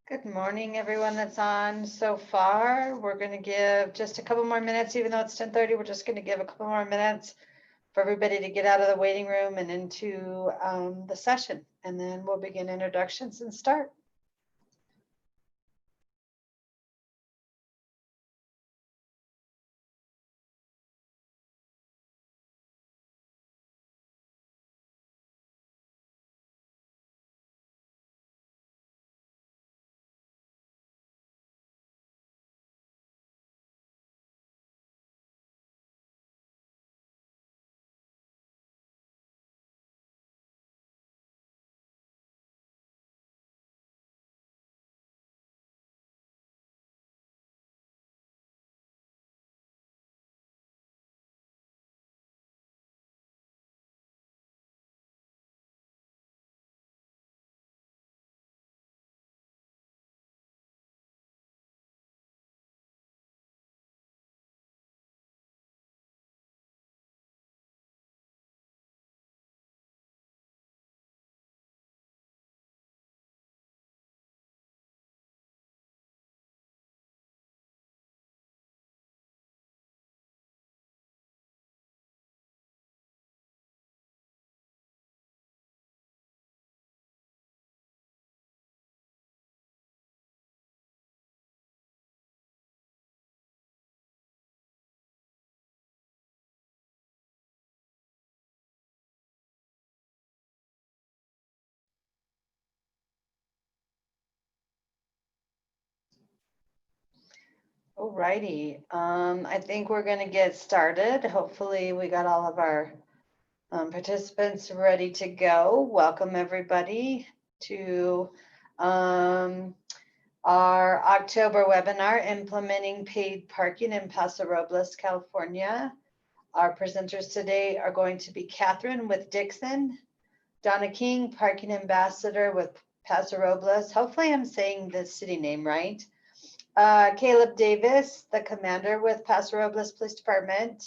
Good morning, everyone that's on so far. We're going to give just a couple more minutes, even though it's 10:30. We're just going to give a couple more minutes for everybody to get out of the waiting room and into the session, and then we'll begin introductions and start. Alrighty, I think we're going to get started. Hopefully we got all of our participants ready to go. Welcome everybody to our October webinar, Implementing Paid Parking in Paso Robles, California. Our presenters today are going to be Catherine with Dixon, Donna King, Parking Ambassador with Paso Robles. Hopefully I'm saying the city name right. Caleb Davis, the commander with Paso Robles Police Department,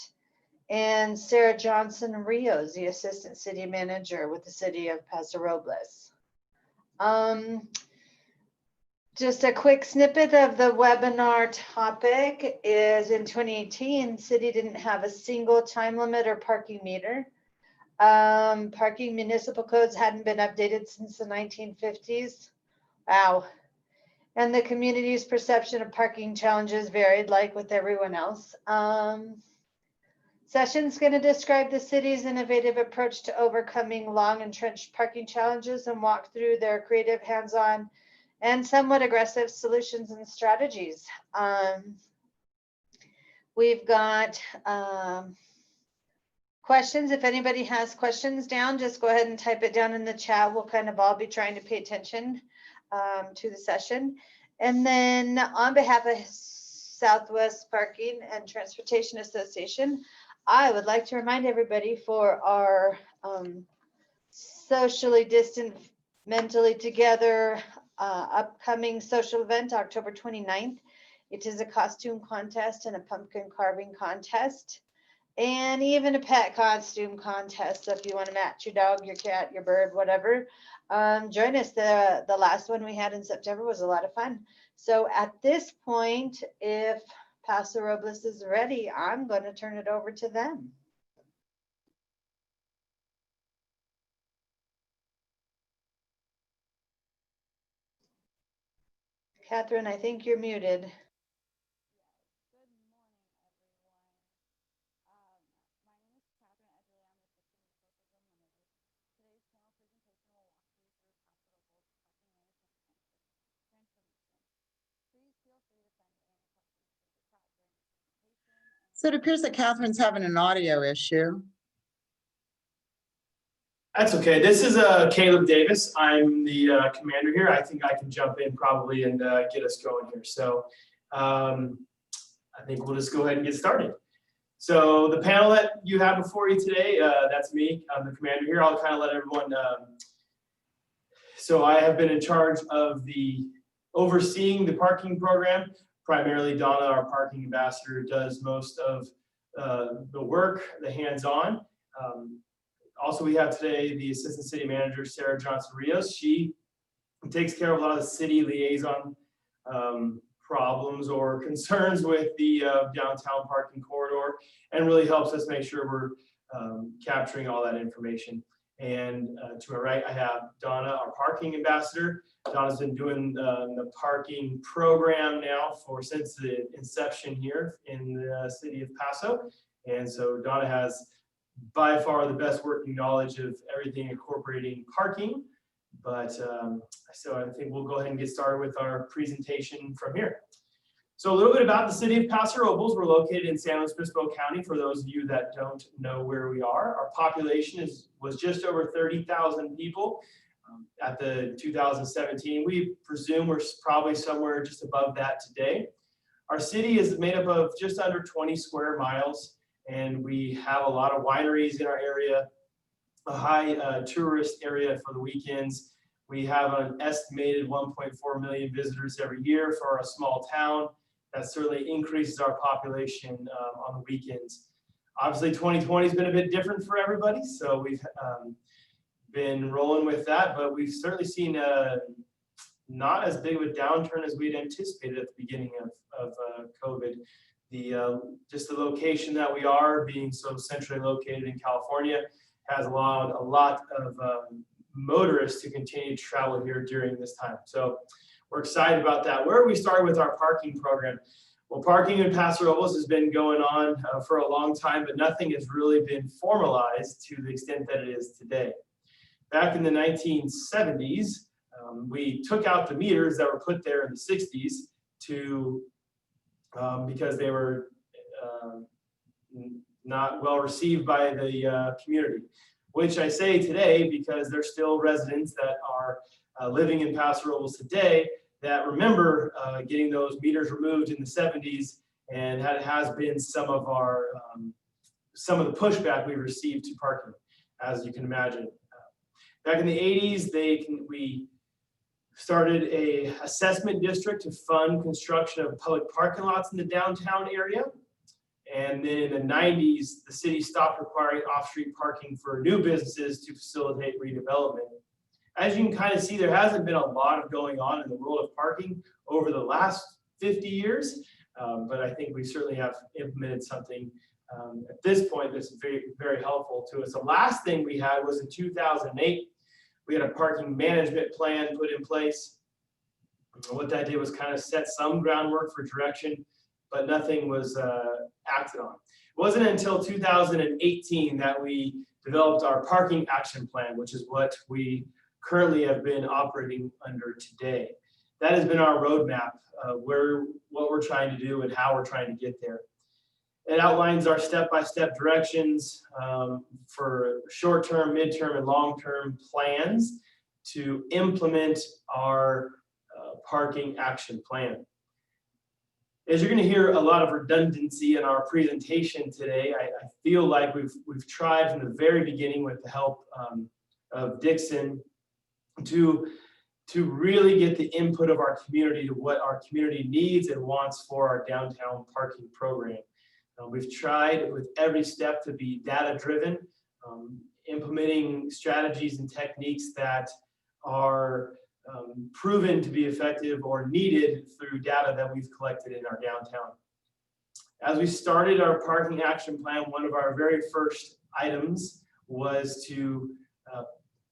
and Sarah Johnson Rios, the assistant city manager with the city of Paso Robles. Just a quick snippet of the webinar topic is in 2018, city didn't have a single time limit or parking meter. Parking municipal codes hadn't been updated since the 1950s. Wow. And the community's perception of parking challenges varied, like with everyone else. Session's going to describe the city's innovative approach to overcoming long-entrenched parking challenges and walk through their creative, hands-on, and somewhat aggressive solutions and strategies. We've got questions. If anybody has questions down, just go ahead and type it down in the chat. We'll kind of all be trying to pay attention to the session. And then on behalf of Southwest Parking and Transportation Association, I would like to remind everybody for our socially distant, mentally together upcoming social event, October 29th. It is a costume contest and a pumpkin carving contest, and even a pet costume contest. So if you want to match your dog, your cat, your bird, whatever, join us. The last one we had in September was a lot of fun. So at this point, if Paso Robles is ready, I'm going to turn it over to them. Catherine, I think you're muted. So it appears that Catherine's having an audio issue. That's okay. This is Caleb Davis. I'm the commander here. I think I can jump in probably and get us going here. So I think we'll just go ahead and get started. So the panel that you have before you today, that's me. I'm the commander here. I'll kind of let everyone. So I have been in charge of overseeing the parking program. Primarily, Donna, our parking ambassador, does most of the work, the hands-on. Also, we have today the assistant city manager, Sarah Johnson Rios. She takes care of a lot of the city liaison problems or concerns with the downtown parking corridor, and really helps us make sure we're capturing all that information. And to my right, I have Donna, our parking ambassador. Donna's been doing the parking program now since the inception here in the city of Paso. And so Donna has by far the best working knowledge of everything incorporating parking. But so I think we'll go ahead and get started with our presentation from here. So a little bit about the city of Paso Robles. We're located in San Luis Obispo County. For those of you that don't know where we are, our population was just over 30,000 people at the 2017. We presume we're probably somewhere just above that today. Our city is made up of just under 20 square miles, and we have a lot of wineries in our area, a high tourist area for the weekends. We have an estimated 1.4 million visitors every year for a small town. That certainly increases our population on the weekends. Obviously, 2020 has been a bit different for everybody, so we've been rolling with that, but we've certainly seen not as big of a downturn as we'd anticipated at the beginning of COVID. Just the location that we are, being so centrally located in California, has allowed a lot of motorists to continue to travel here during this time. So we're excited about that. Where we started with our parking program. Well, parking in Paso Robles has been going on for a long time, but nothing has really been formalized to the extent that it is today. Back in the 1970s, we took out the meters that were put there in the 60s because they were not well received by the community, which I say today because there's still residents that are living in Paso Robles today that remember getting those meters removed in the 70s, and that has been some of the pushback we received to parking, as you can imagine. Back in the 80s, we started a assessment district to fund construction of public parking lots in the downtown area. And then in the 90s, the city stopped requiring off-street parking for new businesses to facilitate redevelopment. As you can kind of see, there hasn't been a lot of going on in the world of parking over the last 50 years, but I think we certainly have implemented something at this point that's very, very helpful to us. The last thing we had was in 2008, we had a parking management plan put in place. What that did was kind of set some groundwork for direction, but nothing was acted on. It wasn't until 2018 that we developed our parking action plan, which is what we currently have been operating under today. That has been our roadmap, what we're trying to do and how we're trying to get there. It outlines our step-by-step directions for short-term, mid-term, and long-term plans to implement our parking action plan. As you're going to hear a lot of redundancy in our presentation today, I feel like we've tried from the very beginning with the help of Dixon to really get the input of our community to what our community needs and wants for our downtown parking program. We've tried with every step to be data-driven, implementing strategies and techniques that are proven to be effective or needed through data that we've collected in our downtown. As we started our parking action plan, one of our very first items was to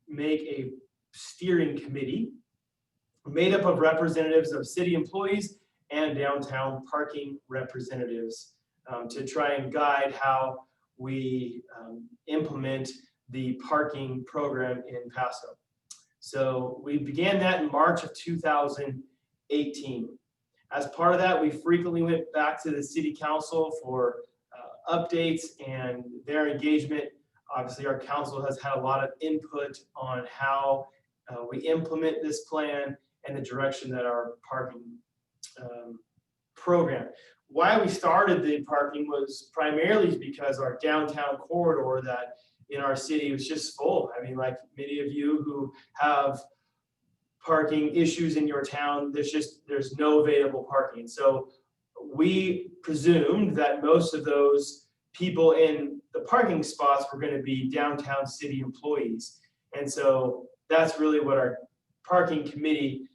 make a steering committee made up of representatives of city employees and downtown parking representatives to try and guide how we implement the parking program in Paso. So we began that in March of 2018. As part of that, we frequently went back to the city council for updates and their engagement. Obviously, our council has had a lot of input on how we implement this plan and the direction that our parking program. Why we started the parking was primarily because our downtown corridor that in our city was just full. I mean, like many of you who have parking issues in your town, there's no available parking. So we presumed that most of those people in the parking spots were going to be downtown city employees. And so that's really what our parking committee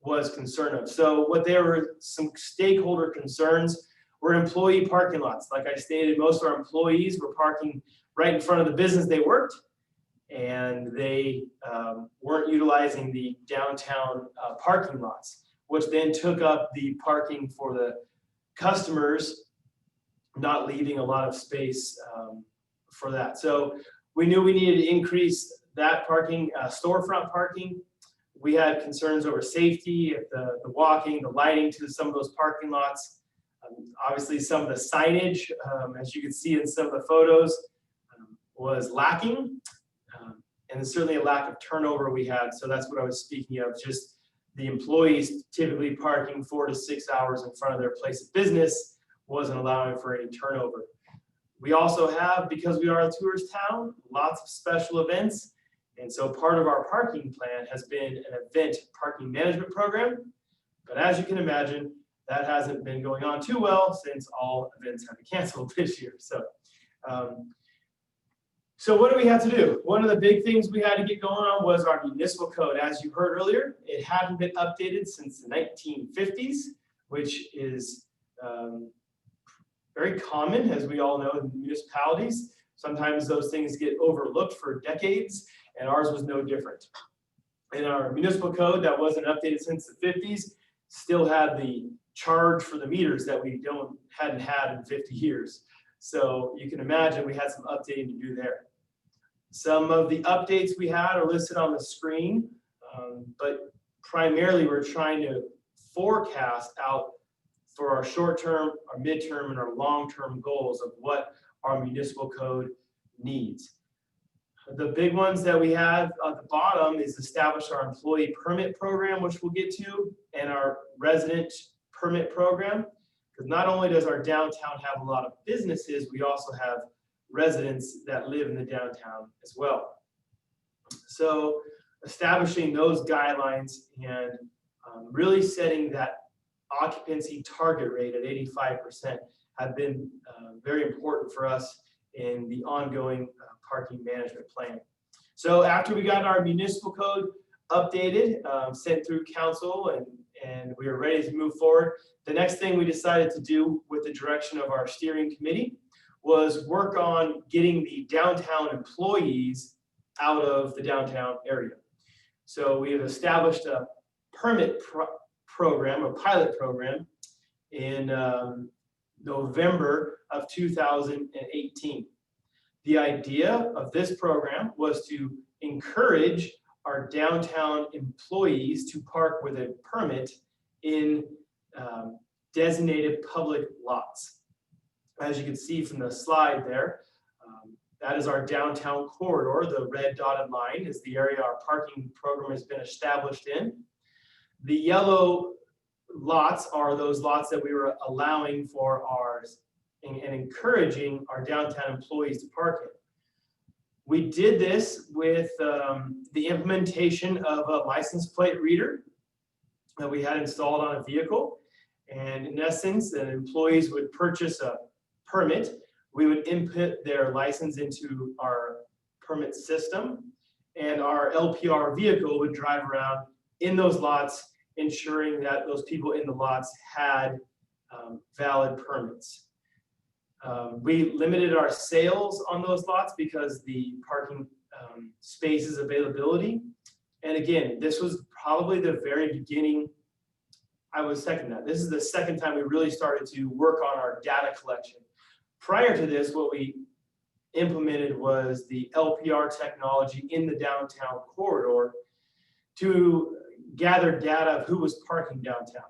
was concerned of. So what there were some stakeholder concerns were employee parking lots. Like I stated, most of our employees were parking right in front of the business they worked, and they weren't utilizing the downtown parking lots, which then took up the parking for the customers, not leaving a lot of space for that. So we knew we needed to increase that parking, storefront parking. We had concerns over safety, the walking, the lighting to some of those parking lots. Obviously, some of the signage, as you can see in some of the photos, was lacking. And certainly a lack of turnover we had. So that's what I was speaking of, just the employees typically parking 4 to 6 hours in front of their place of business wasn't allowing for any turnover. We also have, because we are a tourist town, lots of special events. And so part of our parking plan has been an event parking management program. But as you can imagine, that hasn't been going on too well since all events have been canceled this year. So what do we have to do? One of the big things we had to get going on was our municipal code. As you heard earlier, it hadn't been updated since the 1950s, which is very common, as we all know, in municipalities. Sometimes those things get overlooked for decades, and ours was no different. And our municipal code that wasn't updated since the 50s still had the charge for the meters that we hadn't had in 50 years. So you can imagine we had some updating to do there. Some of the updates we had are listed on the screen, but primarily we're trying to forecast out for our short-term, our mid-term, and our long-term goals of what our municipal code needs. The big ones that we have at the bottom is establish our employee permit program, which we'll get to, and our resident permit program. Because not only does our downtown have a lot of businesses, we also have residents that live in the downtown as well. So establishing those guidelines and really setting that occupancy target rate at 85% have been very important for us in the ongoing parking management plan. So after we got our municipal code updated, sent through council, and we were ready to move forward, the next thing we decided to do with the direction of our steering committee was work on getting the downtown employees out of the downtown area. So we have established a permit program, a pilot program, in November of 2018. The idea of this program was to encourage our downtown employees to park with a permit in designated public lots. As you can see from the slide there, that is our downtown corridor. The red dotted line is the area our parking program has been established in. The yellow lots are those lots that we were allowing for ours and encouraging our downtown employees to park in. We did this with the implementation of a license plate reader that we had installed on a vehicle. And in essence, the employees would purchase a permit. We would input their license into our permit system, and our LPR vehicle would drive around in those lots, ensuring that those people in the lots had valid permits. We limited our sales on those lots because the parking spaces availability. And again, this was probably the very beginning. I would second that. This is the second time we really started to work on our data collection. Prior to this, what we implemented was the LPR technology in the downtown corridor to gather data of who was parking downtown.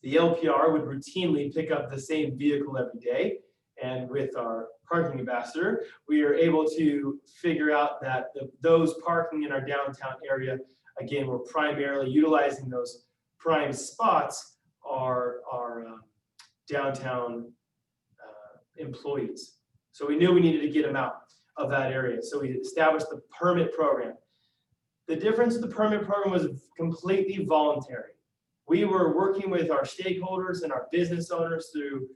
The LPR would routinely pick up the same vehicle every day, and with our parking ambassador, we are able to figure out that those parking in our downtown area, again, we're primarily utilizing those prime spots are downtown employees. So we knew we needed to get them out of that area. So we established the permit program. The difference with the permit program was completely voluntary. We were working with our stakeholders and our business owners through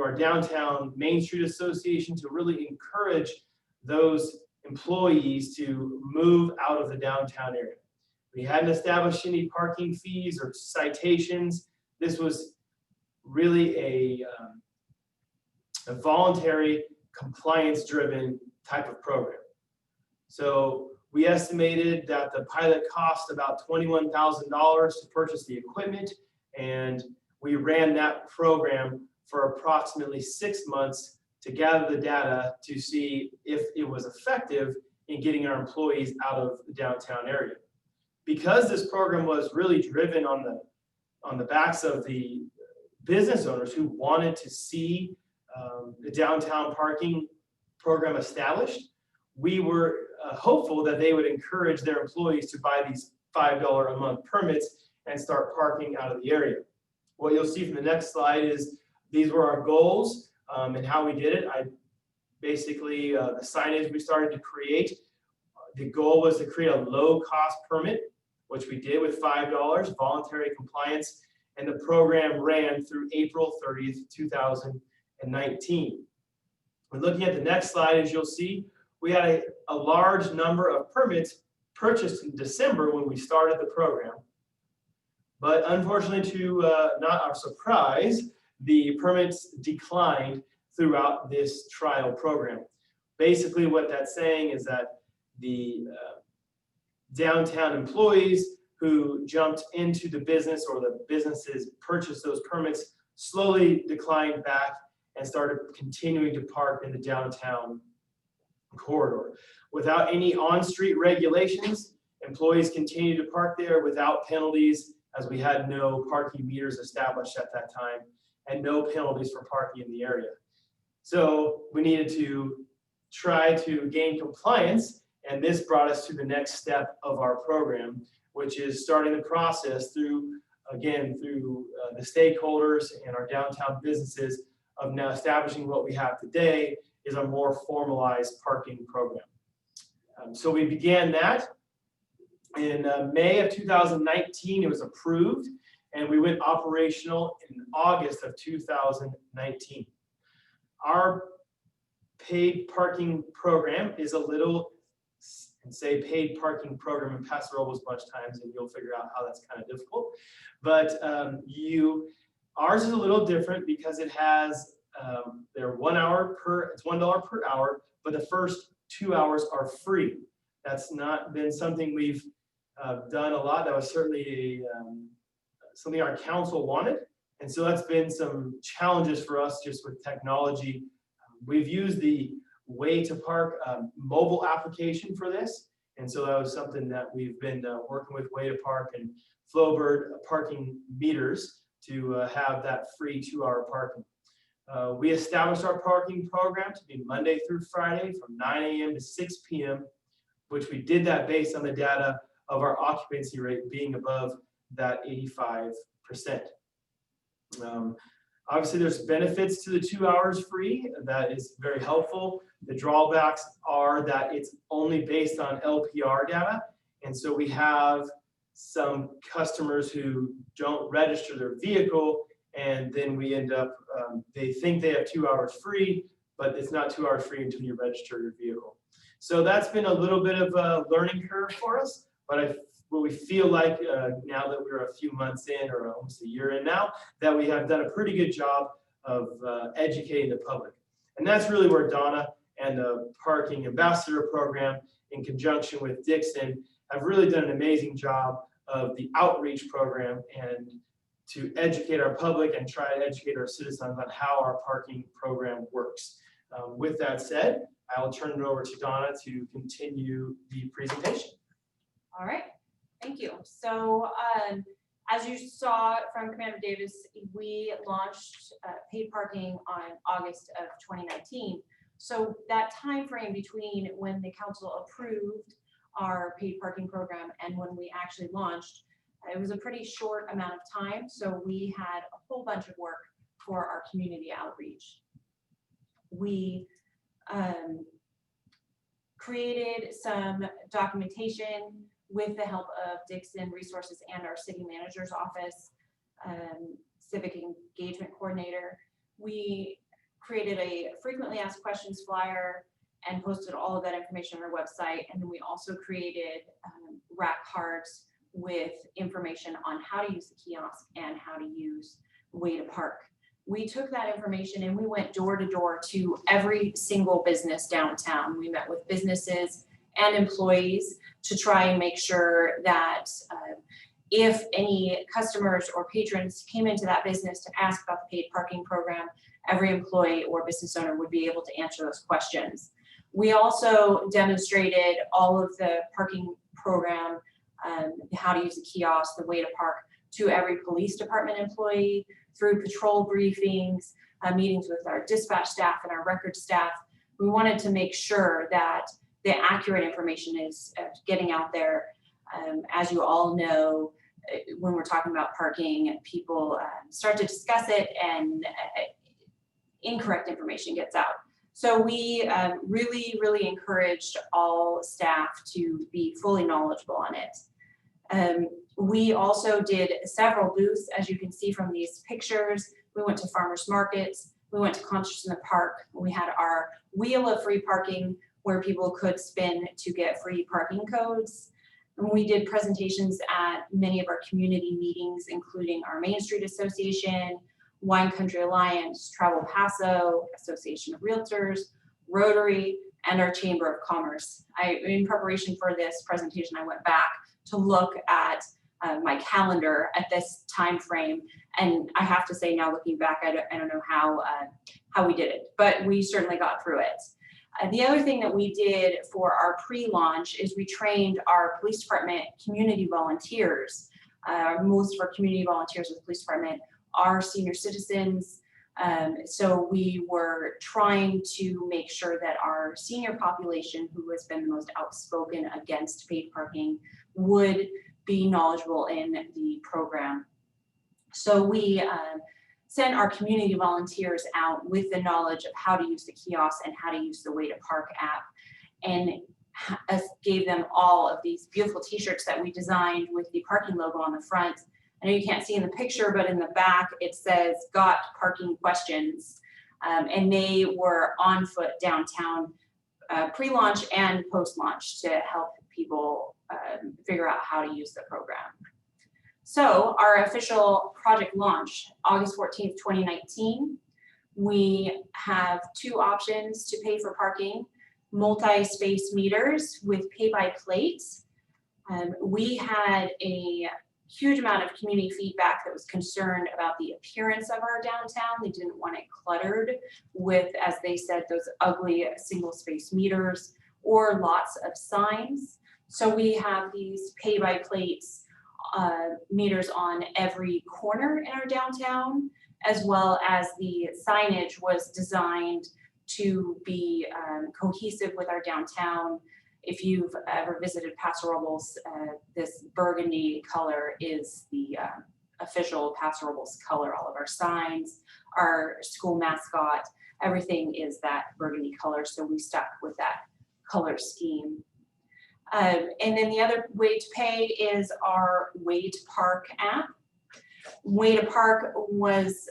our downtown Main Street Association to really encourage those employees to move out of the downtown area. We hadn't established any parking fees or citations. This was really a voluntary, compliance-driven type of program. So we estimated that the pilot cost about $21,000 to purchase the equipment, and we ran that program for approximately 6 months to gather the data to see if it was effective in getting our employees out of the downtown area. Because this program was really driven on the backs of the business owners who wanted to see the downtown parking program established, we were hopeful that they would encourage their employees to buy these $5 a month permits and start parking out of the area. What you'll see from the next slide is these were our goals and how we did it. Basically, the signage we started to create, the goal was to create a low-cost permit, which we did with $5, voluntary compliance, and the program ran through April 30th, 2019. When looking at the next slide, as you'll see, we had a large number of permits purchased in December when we started the program. But unfortunately, to not our surprise, the permits declined throughout this trial program. Basically, what that's saying is that the downtown employees who jumped into the business or the businesses purchased those permits slowly declined back and started continuing to park in the downtown corridor. Without any on-street regulations, employees continued to park there without penalties, as we had no parking meters established at that time and no penalties for parking in the area. So we needed to try to gain compliance, and this brought us to the next step of our program, which is starting the process through the stakeholders and our downtown businesses of now establishing what we have today is a more formalized parking program. So we began that in May of 2019. It was approved, and we went operational in August of 2019. Our paid parking program is a little, and say paid parking program in Paso Robles a bunch of times, and you'll figure out how that's kind of difficult. But ours is a little different because it has they're it's $1 per hour, but the first 2 hours are free. That's not been something we've done a lot. That was certainly something our council wanted, and so that's been some challenges for us just with technology. We've used the Way to Park mobile application for this, and so that was something that we've been working with Way to Park and Flowbird parking meters to have that free 2-hour parking. We established our parking program to be Monday through Friday from 9 a.m. to 6 p.m., which we did that based on the data of our occupancy rate being above that 85%. Obviously, there's benefits to the 2 hours free. That is very helpful. The drawbacks are that it's only based on LPR data. And so we have some customers who don't register their vehicle, and then we end up, they think they have 2 hours free, but it's not 2 hours free until you register your vehicle. So that's been a little bit of a learning curve for us, but what we feel like now that we're a few months in, or almost a year in now, that we have done a pretty good job of educating the public. And that's really where Donna and the Parking Ambassador Program, in conjunction with Dixon, have really done an amazing job of the outreach program and to educate our public and try to educate our citizens on how our parking program works. With that said, I will turn it over to Donna to continue the presentation. All right. Thank you. So as you saw from Commander Davis, we launched paid parking on August of 2019. So that time frame between when the council approved our paid parking program and when we actually launched, it was a pretty short amount of time. So we had a whole bunch of work for our community outreach. We created some documentation with the help of Dixon Resources and our city manager's office, civic engagement coordinator. We created a frequently asked questions flyer and posted all of that information on our website. And then we also created rack cards with information on how to use the kiosk and how to use Way to Park. We took that information and we went door to door to every single business downtown. We met with businesses and employees to try and make sure that if any customers or patrons came into that business to ask about the paid parking program, every employee or business owner would be able to answer those questions. We also demonstrated all of the parking program, how to use the kiosk, the Way to Park, to every police department employee through patrol briefings, meetings with our dispatch staff and our record staff. We wanted to make sure that the accurate information is getting out there. As you all know, when we're talking about parking, people start to discuss it and incorrect information gets out. So we really encouraged all staff to be fully knowledgeable on it. We also did several booths, as you can see from these pictures. We went to farmers markets, we went to concerts in the park. We had our wheel of free parking where people could spin to get free parking codes. And we did presentations at many of our community meetings, including our Main Street Association, Wine Country Alliance, Travel Paso, Association of Realtors, Rotary, and our Chamber of Commerce. In preparation for this presentation, I went back to look at my calendar at this time frame, and I have to say now, looking back, I don't know how we did it, but we certainly got through it. The other thing that we did for our pre-launch is we trained our police department community volunteers. Most of our community volunteers with the police department are senior citizens. So we were trying to make sure that our senior population, who has been the most outspoken against paid parking, would be knowledgeable in the program. So we sent our community volunteers out with the knowledge of how to use the kiosk and how to use the Way to Park app, and gave them all of these beautiful t-shirts that we designed with the parking logo on the front. I know you can't see in the picture, but in the back it says "Got Parking Questions," and they were on foot downtown pre-launch and post-launch to help people figure out how to use the program. So our official project launch, August 14th, 2019, we have two options to pay for parking: multi-space meters with pay-by-plate. We had a huge amount of community feedback that was concerned about the appearance of our downtown. They didn't want it cluttered with, as they said, those ugly single space meters or lots of signs. So we have these pay-by-plate meters on every corner in our downtown, as well as the signage was designed to be cohesive with our downtown. If you've ever visited Paso Robles, this burgundy color is the official Paso Robles color. All of our signs, our school mascot, everything is that burgundy color. So we stuck with that color scheme. And then the other way to pay is our Way to Park app. Way to Park was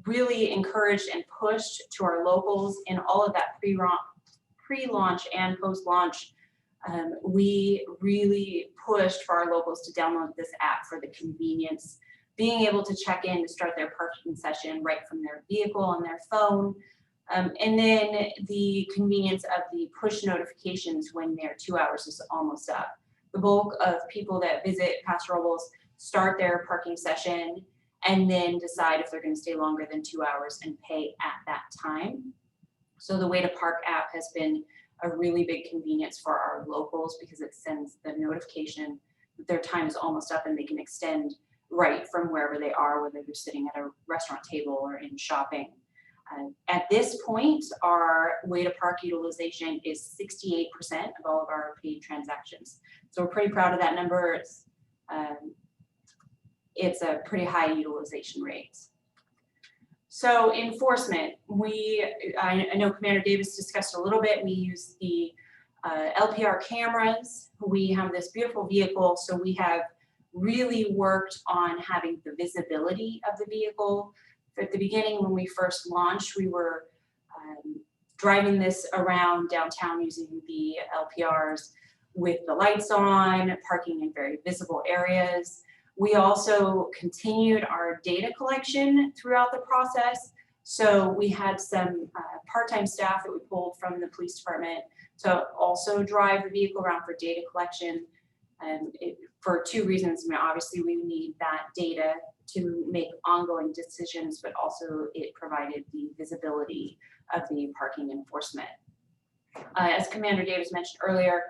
really encouraged and pushed to our locals in all of that pre-launch and post-launch. We really pushed for our locals to download this app for the convenience, being able to check in to start their parking session right from their vehicle on their phone. And then the convenience of the push notifications when their 2 hours is almost up. The bulk of people that visit Paso Robles start their parking session and then decide if they're going to stay longer than 2 hours and pay at that time. So the Way to Park app has been a really big convenience for our locals because it sends the notification that their time is almost up and they can extend right from wherever they are, whether they're sitting at a restaurant table or in shopping. At this point, our Way to Park utilization is 68% of all of our paid transactions. So we're pretty proud of that number. It's a pretty high utilization rate. So enforcement, I know Commander Davis discussed a little bit. We use the LPR cameras. We have this beautiful vehicle, so we have really worked on having the visibility of the vehicle. At the beginning, when we first launched, we were driving this around downtown using the LPRs with the lights on, parking in very visible areas. We also continued our data collection throughout the process. So we had some part-time staff that we pulled from the police department to also drive the vehicle around for data collection. And for two reasons. I mean, obviously we need that data to make ongoing decisions, but also it provided the visibility of the parking enforcement. As Commander Davis mentioned earlier,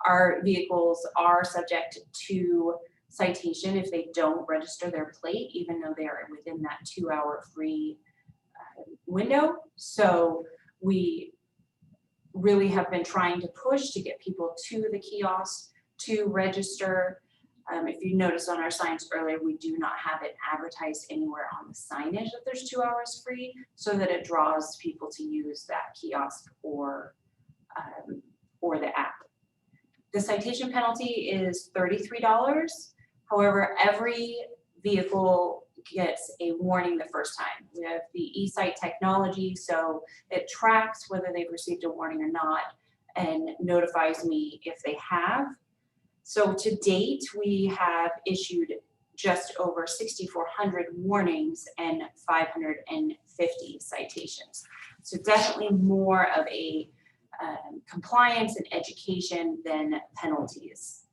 our vehicles are subject to citation if they don't register their plate, even though they are within that 2-hour free window. So we really have been trying to push to get people to the kiosks to register. If you noticed on our signs earlier, we do not have it advertised anywhere on the signage that there's 2 hours free, so that it draws people to use that kiosk or the app. The citation penalty is $33. However, every vehicle gets a warning the first time. We have the eSight technology, so it tracks whether they've received a warning or not and notifies me if they have. So to date, we have issued just over 6,400 warnings and 550 citations. So definitely more of a compliance and education than penalties.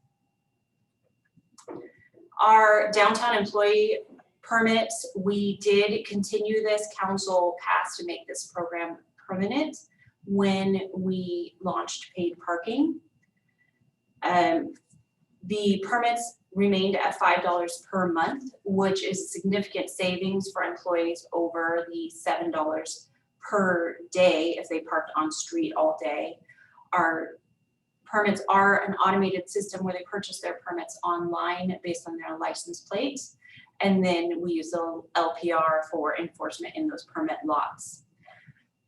Our downtown employee permits, we did continue this. Council passed to make this program permanent when we launched paid parking. The permits remained at $5 per month, which is significant savings for employees over the $7 per day if they parked on street all day. Our permits are an automated system where they purchase their permits online based on their license plates. And then we use the LPR for enforcement in those permit lots.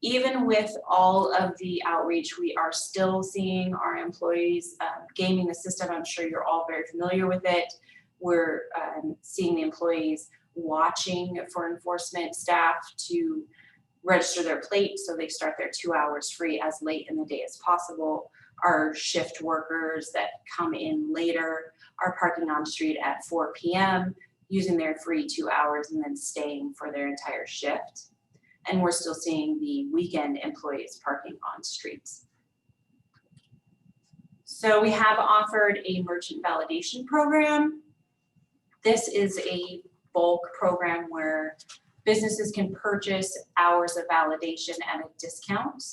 Even with all of the outreach, we are still seeing our employees gaming the system. I'm sure you're all very familiar with it. We're seeing the employees watching for enforcement staff to register their plate so they start their 2 hours free as late in the day as possible. Our shift workers that come in later are parking on street at 4 p.m., using their free 2 hours and then staying for their entire shift. And we're still seeing the weekend employees parking on streets. So we have offered a merchant validation program. This is a bulk program where businesses can purchase hours of validation at a discount.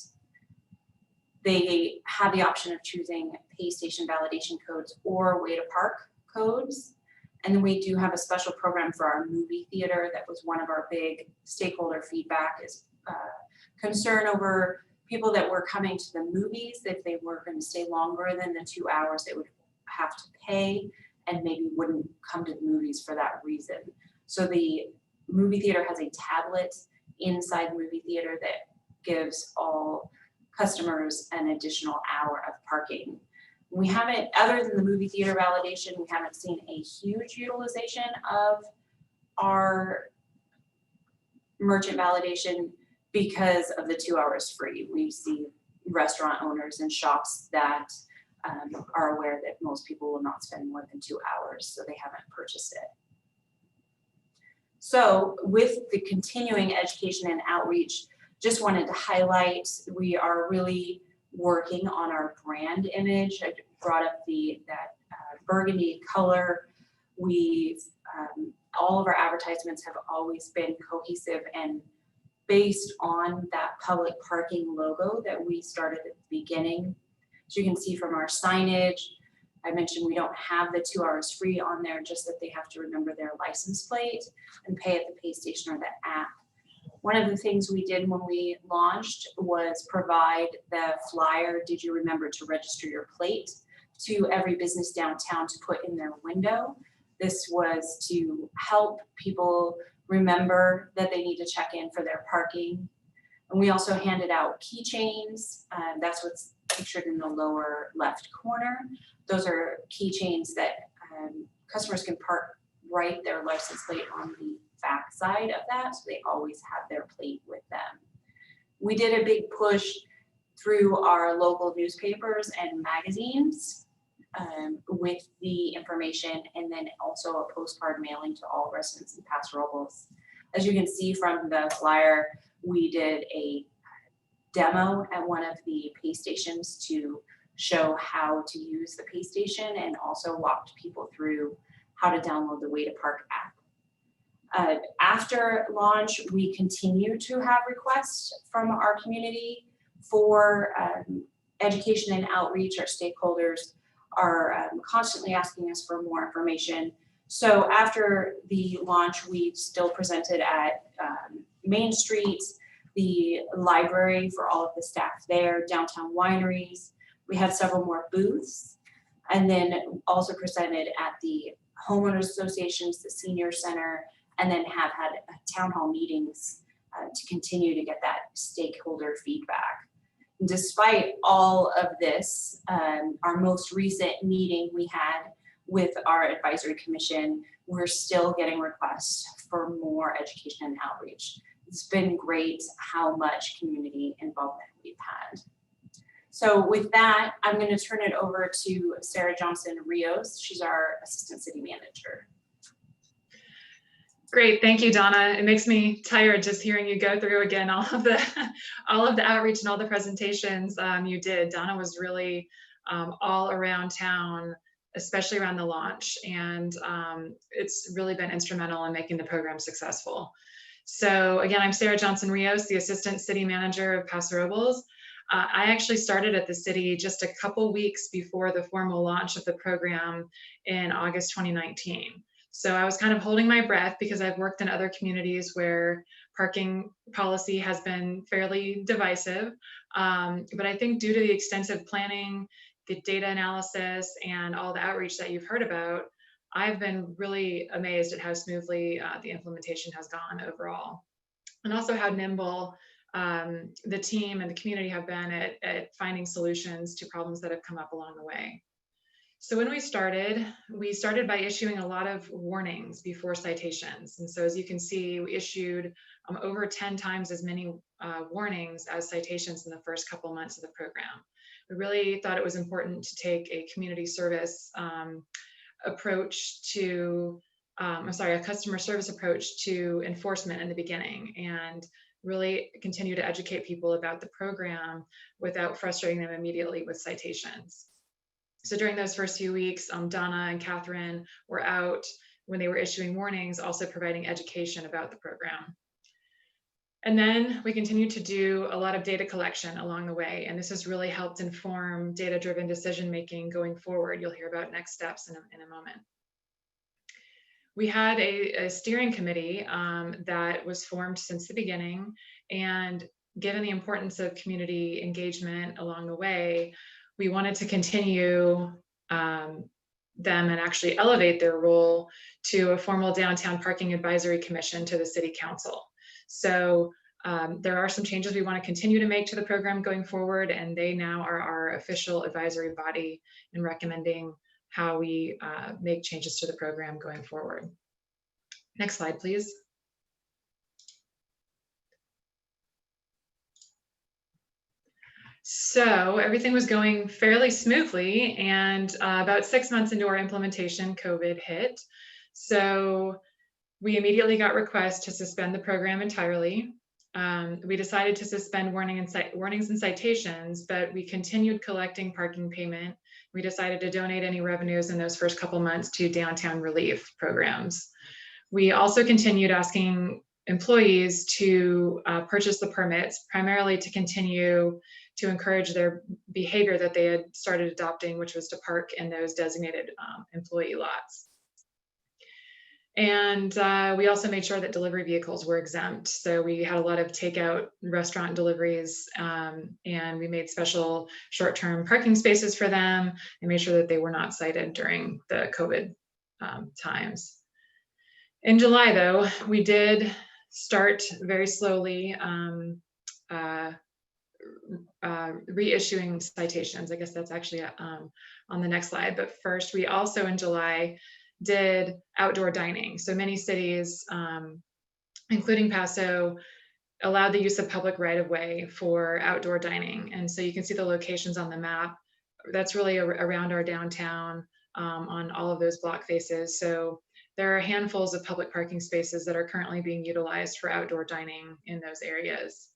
They have the option of choosing pay station validation codes or way to park codes. And then we do have a special program for our movie theater. That was one of our big stakeholder feedback is concern over people that were coming to the movies. If they were going to stay longer than the 2 hours, they would have to pay and maybe wouldn't come to the movies for that reason. So the movie theater has a tablet inside the movie theater that gives all customers an additional hour of parking. We haven't, other than the movie theater validation, we haven't seen a huge utilization of our merchant validation because of the 2 hours free. We see restaurant owners and shops that are aware that most people will not spend more than 2 hours, so they haven't purchased it. So with the continuing education and outreach, just wanted to highlight, we are really working on our brand image. I brought up that burgundy color. We've all of our advertisements have always been cohesive and based on that public parking logo that we started at the beginning. So you can see from our signage, I mentioned we don't have the 2 hours free on there, just that they have to remember their license plate and pay at the pay station or the app. One of the things we did when we launched was provide the flyer, did you remember to register your plate, to every business downtown to put in their window. This was to help people remember that they need to check in for their parking. And we also handed out keychains. That's what's pictured in the lower left corner. Those are keychains that customers can write their license plate on the back side of that, so they always have their plate with them. We did a big push through our local newspapers and magazines with the information, and then also a postcard mailing to all residents in Paso Robles. As you can see from the flyer, we did a demo at one of the pay stations to show how to use the pay station, and also walked people through how to download the Way to Park app. After launch, we continue to have requests from our community for education and outreach. Our stakeholders are constantly asking us for more information. So after the launch, we still presented at Main Street, the library for all of the staff there, downtown wineries. We had several more booths, and then also presented at the homeowners associations, the senior center, and then have had town hall meetings to continue to get that stakeholder feedback. Despite all of this, our most recent meeting we had with our advisory commission, we're still getting requests for more education and outreach. It's been great how much community involvement we've had. So with that, I'm going to turn it over to Sarah Johnson Rios. She's our assistant city manager. Great, thank you, Donna. It makes me tired just hearing you go through again all of the outreach and all the presentations you did. Donna was really all around town, especially around the launch, and it's really been instrumental in making the program successful. So again, I'm Sarah Johnson Rios, the assistant city manager of Paso Robles. I actually started at the city just a couple weeks before the formal launch of the program in August 2019. So I was kind of holding my breath because I've worked in other communities where parking policy has been fairly divisive. But I think due to the extensive planning, the data analysis, and all the outreach that you've heard about, I've been really amazed at how smoothly the implementation has gone overall. And also how nimble the team and the community have been at finding solutions to problems that have come up along the way. So when we started by issuing a lot of warnings before citations. And so as you can see, we issued over 10 times as many warnings as citations in the first couple months of the program. We really thought it was important to take a community service approach to, a customer service approach to enforcement in the beginning, and really continue to educate people about the program without frustrating them immediately with citations. So during those first few weeks, Donna and Catherine were out when they were issuing warnings, also providing education about the program. And then we continued to do a lot of data collection along the way, and this has really helped inform data-driven decision-making going forward. You'll hear about next steps in a moment. We had a steering committee that was formed since the beginning, and given the importance of community engagement along the way, we wanted to continue them and actually elevate their role to a formal downtown parking advisory commission to the city council. So there are some changes we want to continue to make to the program going forward, and they now are our official advisory body in recommending how we make changes to the program going forward. Next slide, please. So everything was going fairly smoothly, and about 6 months into our implementation, COVID hit. So we immediately got requests to suspend the program entirely. We decided to suspend warnings and citations, but we continued collecting parking payment. We decided to donate any revenues in those first couple months to downtown relief programs. We also continued asking employees to purchase the permits, primarily to continue to encourage their behavior that they had started adopting, which was to park in those designated employee lots. And we also made sure that delivery vehicles were exempt. So we had a lot of takeout restaurant deliveries, and we made special short-term parking spaces for them and made sure that they were not cited during the COVID times. In July, though, we did start very slowly reissuing citations. I guess that's actually on the next slide. But first, we also in July did outdoor dining. So many cities, including Paso, allowed the use of public right-of-way for outdoor dining. And so you can see the locations on the map. That's really around our downtown on all of those block faces. So there are handfuls of public parking spaces that are currently being utilized for outdoor dining in those areas.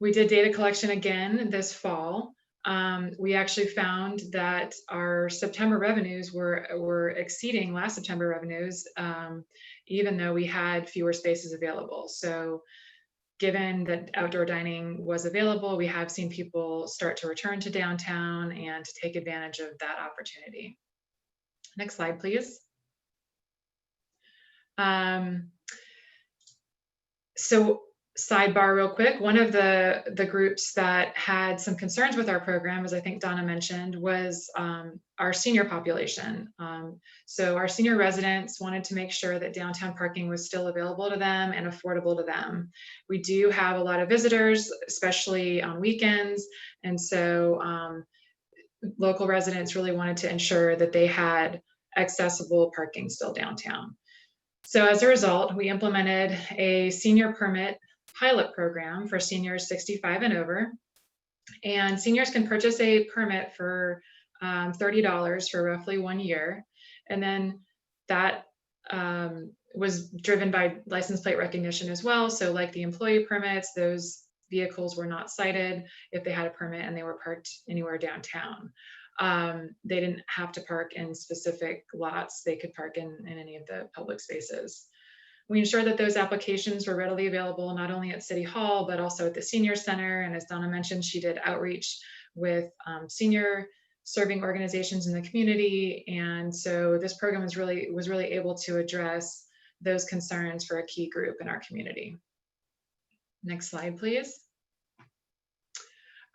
We did data collection again this fall. We actually found that our September revenues were exceeding last September revenues, even though we had fewer spaces available. So given that outdoor dining was available, we have seen people start to return to downtown and to take advantage of that opportunity. Next slide, please. So sidebar real quick, one of the groups that had some concerns with our program, as I think Donna mentioned, was our senior population. So our senior residents wanted to make sure that downtown parking was still available to them and affordable to them. We do have a lot of visitors, especially on weekends, and so local residents really wanted to ensure that they had accessible parking still downtown. So as a result, we implemented a senior permit pilot program for seniors 65 and over. And seniors can purchase a permit for $30 for roughly 1 year. And then that was driven by license plate recognition as well. So like the employee permits, those vehicles were not cited if they had a permit and they were parked anywhere downtown. They didn't have to park in specific lots. They could park in any of the public spaces. We ensured that those applications were readily available, not only at City Hall, but also at the Senior Center. And as Donna mentioned, she did outreach with senior serving organizations in the community. And so this program was really able to address those concerns for a key group in our community. Next slide, please.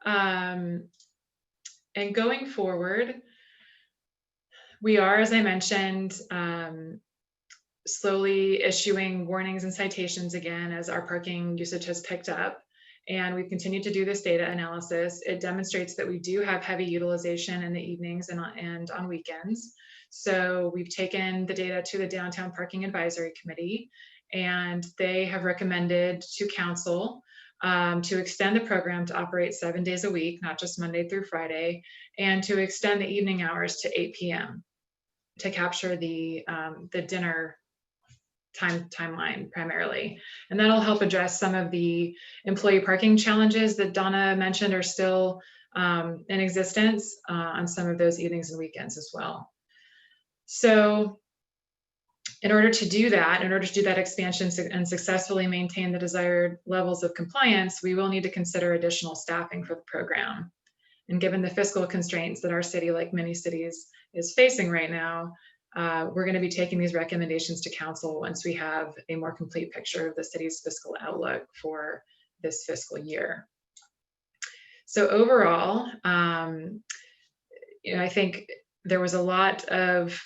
And going forward, we are, as I mentioned, slowly issuing warnings and citations again as our parking usage has picked up. And we've continued to do this data analysis. It demonstrates that we do have heavy utilization in the evenings and on weekends. So we've taken the data to the Downtown Parking Advisory Committee, and they have recommended to council to extend the program to operate 7 days a week, not just Monday through Friday, and to extend the evening hours to 8 p.m. to capture the dinner timeline primarily. And that'll help address some of the employee parking challenges that Donna mentioned are still in existence on some of those evenings and weekends as well. So in order to do that expansion and successfully maintain the desired levels of compliance, we will need to consider additional staffing for the program. And given the fiscal constraints that our city, like many cities, is facing right now, we're going to be taking these recommendations to council once we have a more complete picture of the city's fiscal outlook for this fiscal year. So overall, I think there was a lot of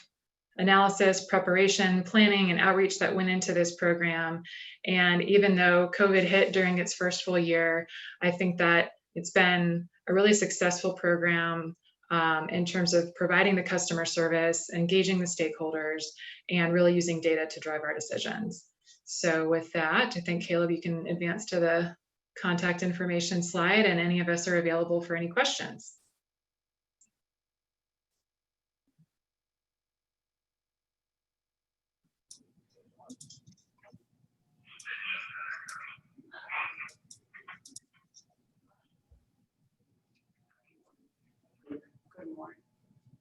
analysis, preparation, planning, and outreach that went into this program. And even though COVID hit during its first full year, I think that it's been a really successful program in terms of providing the customer service, engaging the stakeholders, and really using data to drive our decisions. So with that, I think, Caleb, you can advance to the contact information slide, and any of us are available for any questions.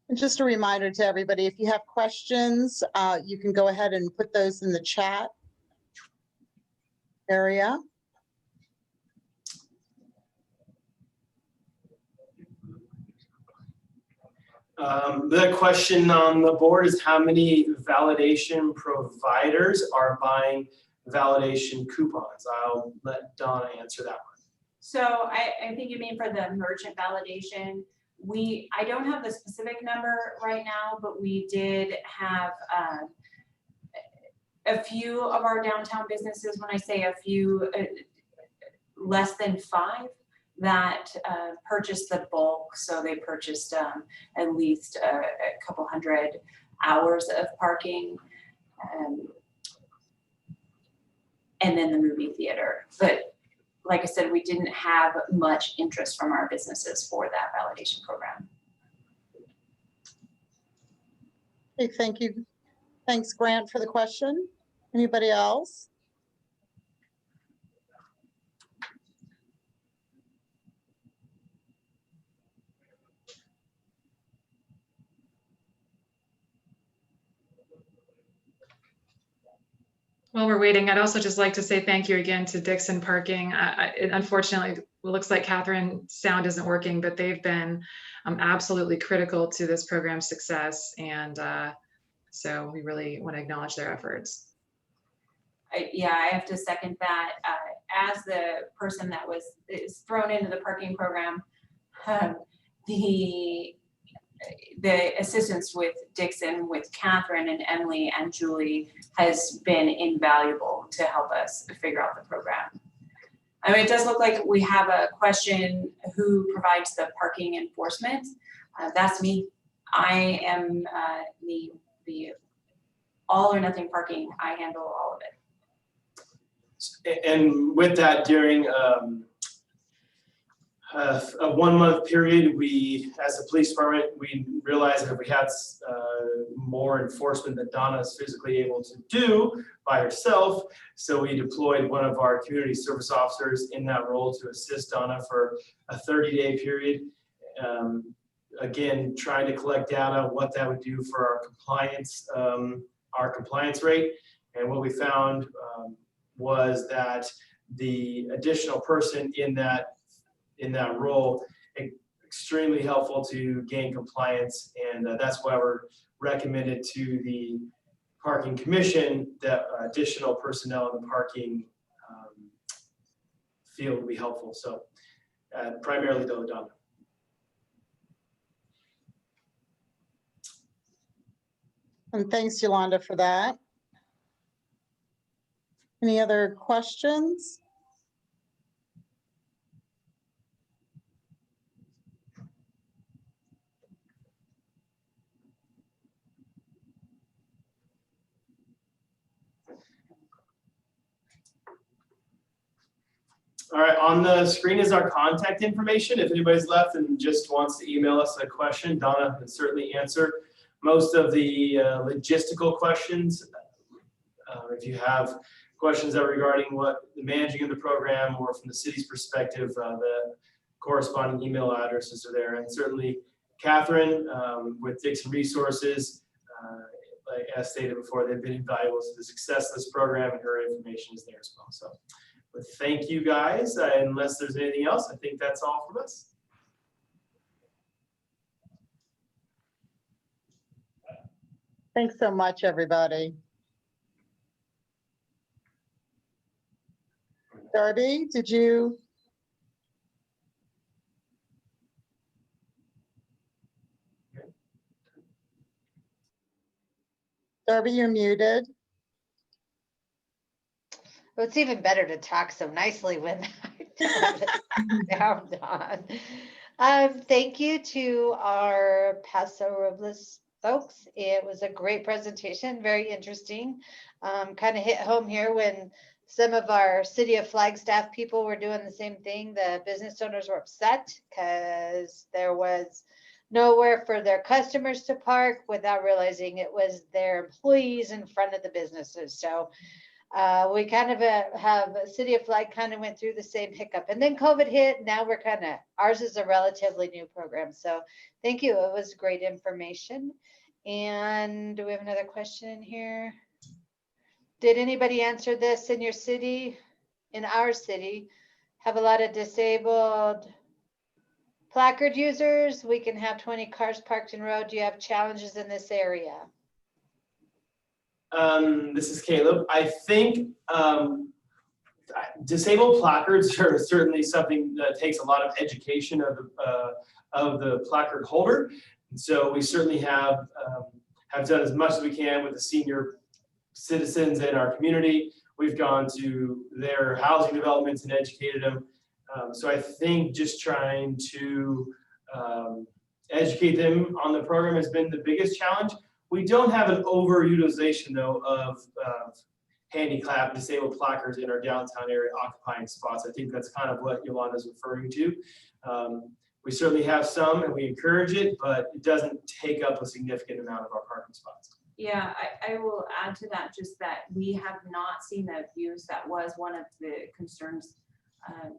And just a reminder to everybody, if you have questions, you can go ahead and put those in the chat area. The question on the board is how many validation providers are buying validation coupons? I'll let Donna answer that one. So I think you mean for the merchant validation. I don't have the specific number right now, but we did have a few of our downtown businesses, when I say a few, less than 5, that purchased the bulk. So they purchased at least a couple hundred hours of parking. and then the movie theater. But like I said, we didn't have much interest from our businesses for that validation program. Okay, thank you. Thanks, Grant, for the question. Anybody else? While we're waiting, I'd also just like to say thank you again to Dixon Parking. Unfortunately, it looks like Catherine's sound isn't working, but they've been absolutely critical to this program's success. And so we really want to acknowledge their efforts. Yeah, I have to second that. As the person that is thrown into the parking program, the assistance with Dixon, with Catherine and Emily and Julie has been invaluable to help us figure out the program. I mean, it does look like we have a question: who provides the parking enforcement? That's me. I am the all or nothing parking. I handle all of it. And with that, during a 1 month period, we, as a police department, we realized that if we had more enforcement than Donna is physically able to do by herself, so we deployed one of our community service officers in that role to assist Donna for a 30-day period. Again, trying to collect data, what that would do for our compliance rate. And what we found was that the additional person in that role, extremely helpful to gain compliance, and that's why we're recommended to the parking commission that additional personnel in the parking field would be helpful. So primarily though, Donna. And thanks, Yolanda, for that. Any other questions? All right, on the screen is our contact information. If anybody's left and just wants to email us a question, Donna can certainly answer most of the logistical questions. If you have questions that are regarding what the managing of the program or from the city's perspective, the corresponding email addresses are there. And certainly Catherine with Dixon Resources, like as stated before, they've been invaluable to the success of this program, and her information is there as well. So but thank you guys. Unless there's anything else, I think that's all from us. Thanks so much, everybody. Darby, did you? Darby, you're muted. Well, it's even better to talk so nicely when I'm done. Thank you to our Paso Robles folks. It was a great presentation, very interesting. Kind of hit home here when some of our City of Flagstaff people were doing the same thing. The business owners were upset because there was nowhere for their customers to park without realizing it was their employees in front of the businesses. So we kind of have City of Flag kind of went through the same hiccup, and then COVID hit. Now we're ours is a relatively new program. So thank you. It was great information. And do we have another question in here? Did anybody answer this in your city? In our city, have a lot of disabled placard users. We can have 20 cars parked in road. Do you have challenges in this area? This is Caleb. I think disabled placards are certainly something that takes a lot of education of the placard holder. And so we certainly have done as much as we can with the senior citizens in our community. We've gone to their housing developments and educated them. So I think just trying to educate them on the program has been the biggest challenge. We don't have an overutilization though of handicap disabled placards in our downtown area occupying spots. I think that's kind of what Yolanda's referring to. We certainly have some and we encourage it, but it doesn't take up a significant amount of our parking spots. Yeah, I will add to that, just that we have not seen the abuse. That was one of the concerns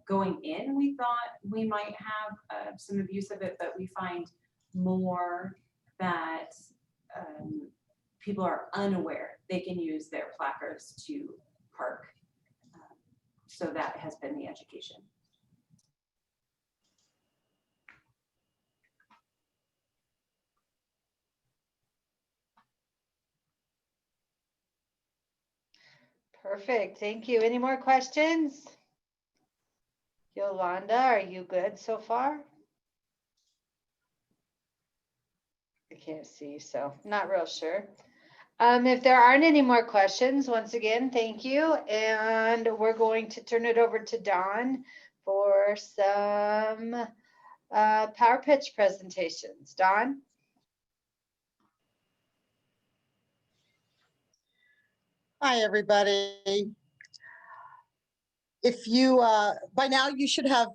going in. We thought we might have some abuse of it, but we find more that people are unaware they can use their placards to park. So that has been the education. Perfect, thank you. Any more questions? Yolanda, are you good so far? I can't see, so not real sure. If there aren't any more questions, once again, thank you. And we're going to turn it over to Dawn for some power pitch presentations. Dawn? Hi, everybody. If you, by now you should have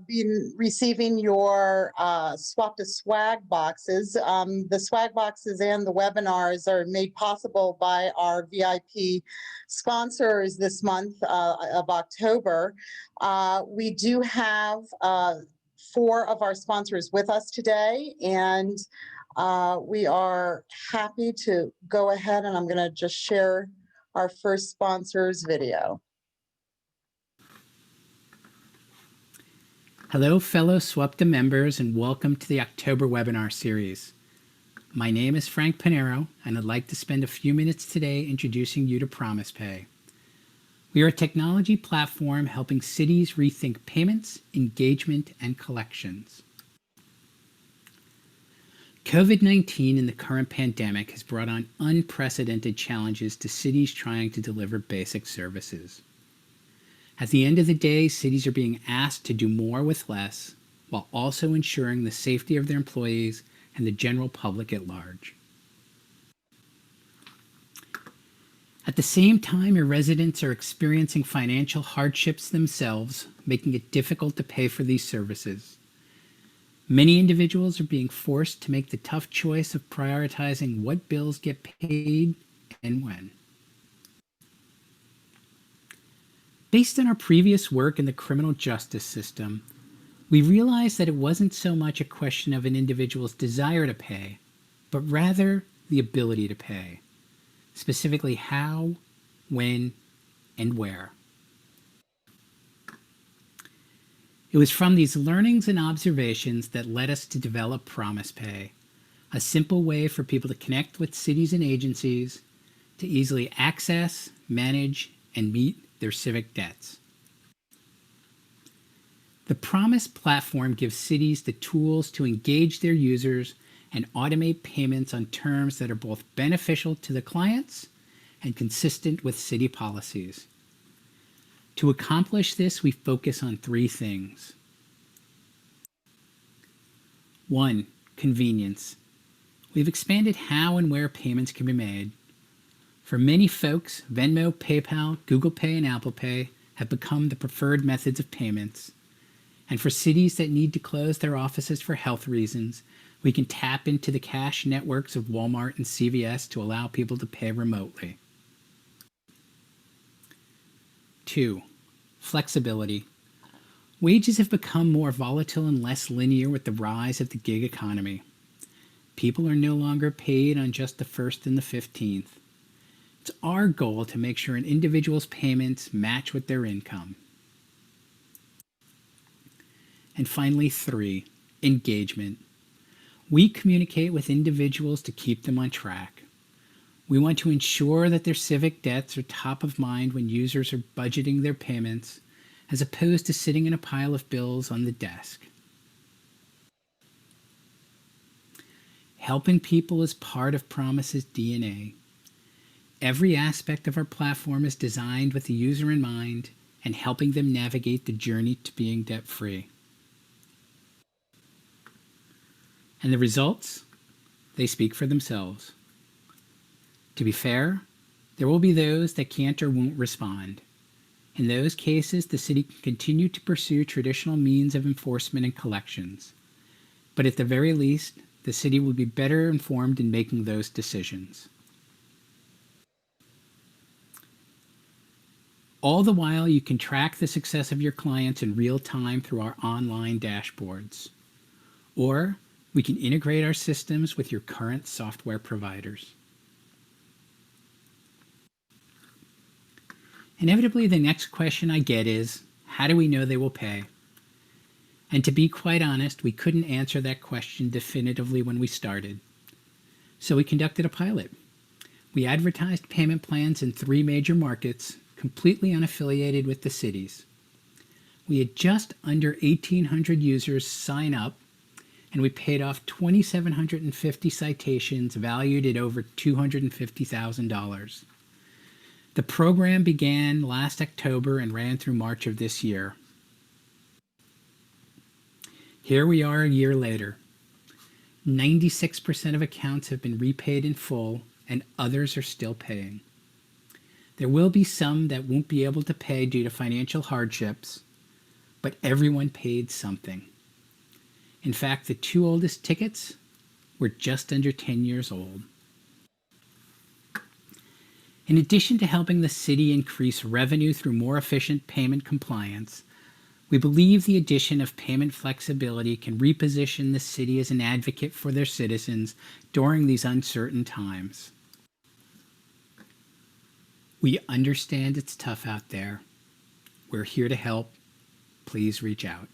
been receiving your Swap to Swag boxes. The swag boxes and the webinars are made possible by our VIP sponsors this month of October. We do have 4 of our sponsors with us today, and we are happy to go ahead, and I'm going to just share our first sponsor's video. Hello, fellow SWAPTA members, and welcome to the October webinar series. My name is Frank Pinero, and I'd like to spend a few minutes today introducing you to PromisePay. We are a technology platform helping cities rethink payments, engagement, and collections. COVID-19 and the current pandemic has brought on unprecedented challenges to cities trying to deliver basic services. At the end of the day, cities are being asked to do more with less, while also ensuring the safety of their employees and the general public at large. At the same time, your residents are experiencing financial hardships themselves, making it difficult to pay for these services. Many individuals are being forced to make the tough choice of prioritizing what bills get paid and when. Based on our previous work in the criminal justice system, we realized that it wasn't so much a question of an individual's desire to pay, but rather the ability to pay. Specifically how, when, and where. It was from these learnings and observations that led us to develop PromisePay, a simple way for people to connect with cities and agencies to easily access, manage, and meet their civic debts. The Promise platform gives cities the tools to engage their users and automate payments on terms that are both beneficial to the clients and consistent with city policies. To accomplish this, we focus on 3 things. 1, convenience. We've expanded how and where payments can be made. For many folks, Venmo, PayPal, Google Pay, and Apple Pay have become the preferred methods of payments. And for cities that need to close their offices for health reasons, we can tap into the cash networks of Walmart and CVS to allow people to pay remotely. 2, flexibility. Wages have become more volatile and less linear with the rise of the gig economy. People are no longer paid on just the 1st and the 15th. It's our goal to make sure an individual's payments match with their income. And finally, 3, engagement. We communicate with individuals to keep them on track. We want to ensure that their civic debts are top of mind when users are budgeting their payments, as opposed to sitting in a pile of bills on the desk. Helping people is part of Promise's DNA. Every aspect of our platform is designed with the user in mind and helping them navigate the journey to being debt-free. And the results? They speak for themselves. To be fair, There will be those that can't or won't respond. In those cases, the city can continue to pursue traditional means of enforcement and collections. But at the very least, the city will be better informed in making those decisions. All the while, you can track the success of your clients in real time through our online dashboards. Or we can integrate our systems with your current software providers. Inevitably, the next question I get is, how do we know they will pay? And to be quite honest, we couldn't answer that question definitively when we started. So we conducted a pilot. We advertised payment plans in 3 major markets, completely unaffiliated with the cities. We had just under 1,800 users sign up, and we paid off 2,750 citations valued at over $250,000. The program began last October and ran through March of this year. Here we are a year later. 96% of accounts have been repaid in full, and others are still paying. There will be some that won't be able to pay due to financial hardships, but everyone paid something. In fact, the 2 oldest tickets were just under 10 years old. In addition to helping the city increase revenue through more efficient payment compliance, we believe the addition of payment flexibility can reposition the city as an advocate for their citizens during these uncertain times. We understand it's tough out there. We're here to help. Please reach out.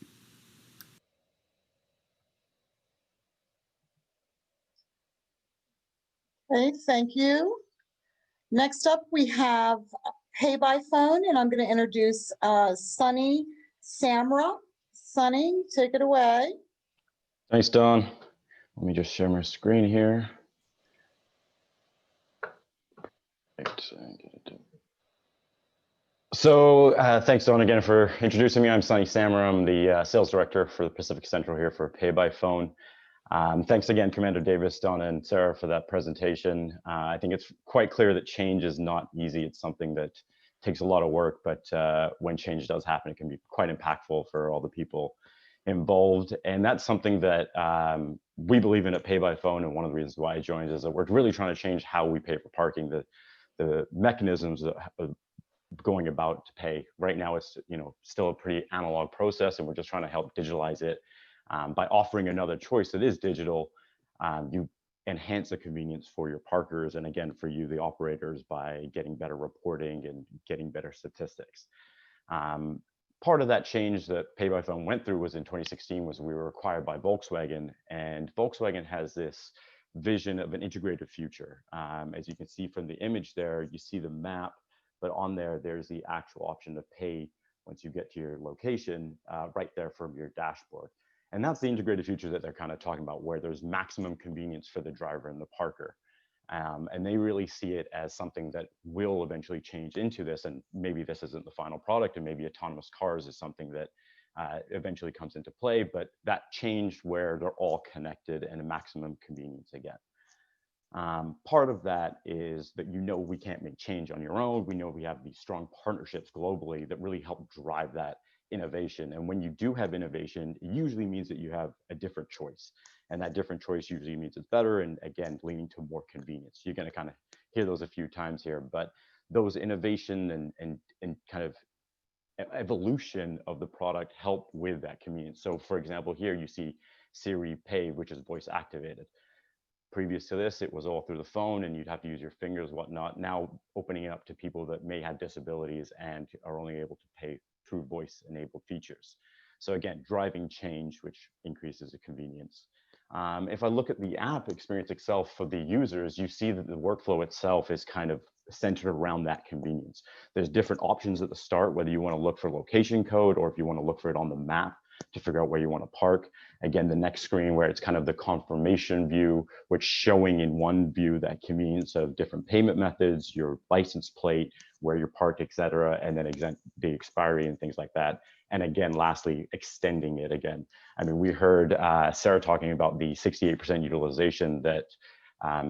Okay, thank you. Next up, we have Pay by Phone, and I'm going to introduce Sunny Samra. Sunny, take it away. Thanks, Dawn. Let me just share my screen here. So thanks, Dawn, again for introducing me. I'm Sunny Samra. I'm the sales director for the Pacific Central here for Pay by Phone. Thanks again, Commander Davis, Donna, and Sarah for that presentation. I think it's quite clear that change is not easy. It's something that takes a lot of work, but when change does happen, it can be quite impactful for all the people involved. And that's something that we believe in at Pay by Phone. And one of the reasons why I joined is that we're really trying to change how we pay for parking, the mechanisms of going about to pay. Right now, it's still a pretty analog process, and we're just trying to help digitalize it. By offering another choice that is digital, you enhance the convenience for your parkers, and again, for you, the operators, by getting better reporting and getting better statistics. Part of that change that Pay by Phone went through was in 2016, was we were acquired by Volkswagen, and Volkswagen has this vision of an integrated future. As you can see from the image there, you see the map, but on there's the actual option to pay once you get to your location right there from your dashboard. And that's the integrated future that they're kind of talking about, where there's maximum convenience for the driver and the parker. And they really see it as something that will eventually change into this. And maybe this isn't the final product, and maybe autonomous cars is something that eventually comes into play, but that change where they're all connected and a maximum convenience again. Part of that is that we can't make change on your own. We know we have these strong partnerships globally that really help drive that innovation. And when you do have innovation, it usually means that you have a different choice. And that different choice usually means it's better, and again, leaning to more convenience. You're going to kind of hear those a few times here, but those innovation and kind of evolution of the product help with that convenience. So for example, here you see Siri Pay, which is voice activated. Previous to this, it was all through the phone, and you'd have to use your fingers, whatnot. Now opening it up to people that may have disabilities and are only able to pay through voice-enabled features. So again, driving change, which increases the convenience. If I look at the app experience itself for the users, you see that the workflow itself is kind of centered around that convenience. There's different options at the start, whether you want to look for location code or if you want to look for it on the map to figure out where you want to park. Again, the next screen where it's kind of the confirmation view, which showing in one view that convenience of different payment methods, your license plate, where you're parked, et cetera, and then the expiry and things like that. And again, lastly, extending it again. I mean, we heard Sarah talking about the 68% utilization that